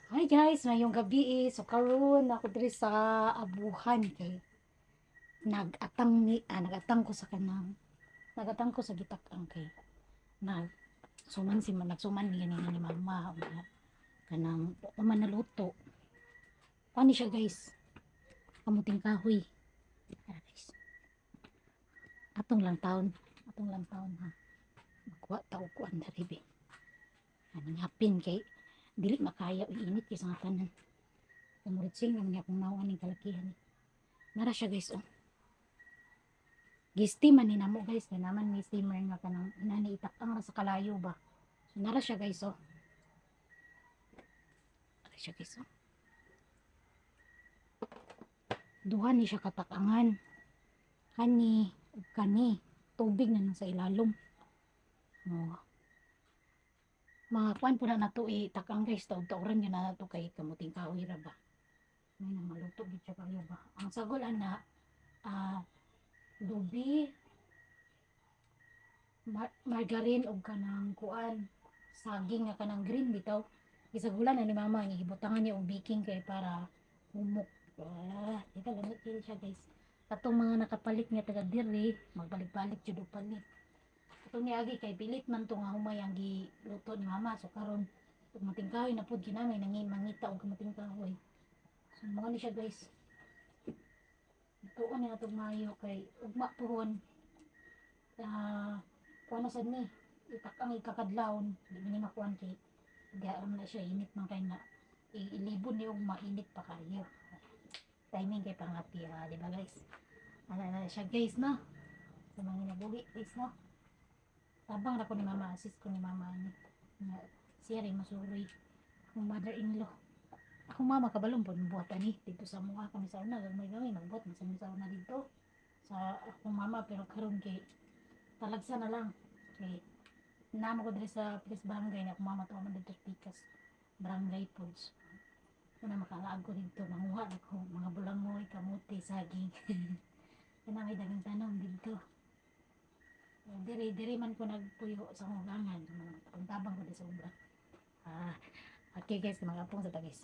Hi guys, ngayong gabi so karon ako diri sa abuhan kay nagatang ko sa kanang nagatang ko sa gitak-ang kay nag nagsuman ni ganina ni mama nga kanang man naluto. Pani siya guys, kamuting kahoy. Tara guys. Atong lang taon ha. Magkuha ta og kuan diri be. Aning hapin kay dili makaya og init kay sa nga tanan. Kumuritsing ang niya kung nawan ning kalakihan. Nara siya guys oh. Gisteaman ni namo guys, kaya naman may steamer nga kanang inani itak-ang ra sa kalayo ba. So nara siya guys oh. Nara siya guys oh. Duha ni siya katakangan. Kani ug kani tubig na sa ilalom. Oh. Mga kuan po na nato itak-ang guys, taog-taoran yun na nato kay kamuting kahoy ra ba. May na maluto gid siya kayo ba. Ang sagol ana lubi, margarine ug kanang kuan saging nga kanang green bitaw gisagulan na ni mama nga gibutangan niya og baking kay para humok. Ika lamit kini siya guys. Katong mga nakapalit nga taga diri magbalik-balik jud og palit. Katong niagi kay pilit man to nga humay ang giluto ni mama so karon kamuting kahoy na pud ginamay mangita og kamuting kahoy. So mga ni siya guys. Tuon ni atong mayo kay ugma pohon kuan na sad ni itak-ang ikakadlawon di ni makuan kay diaram na siya init man kay na ilibon ni og mainit pa kayo timing kay pangapi di ba guys ana na siya guys no sa mga nabuhi guys no tabang ra ko ni mama assist ko ni mama ni nga siya rin masuroy akong mother-in-law akong mama kabalong po buhat ani dito sa mukha kami sa una gamay nagbuhat sa una dito sa akong mama pero karon kay talagsa na lang kay namo ko diri sa Pilis Barangay na akong mama to man dito sa Pikas Barangay Foods na makalaag ko dito manguha ako mga bulangoy kamote saging kana may dagang tanom dito diri man ko nagpuyo sa hugangan pagtabang ko di sa ubra okay guys mga apong sa tagis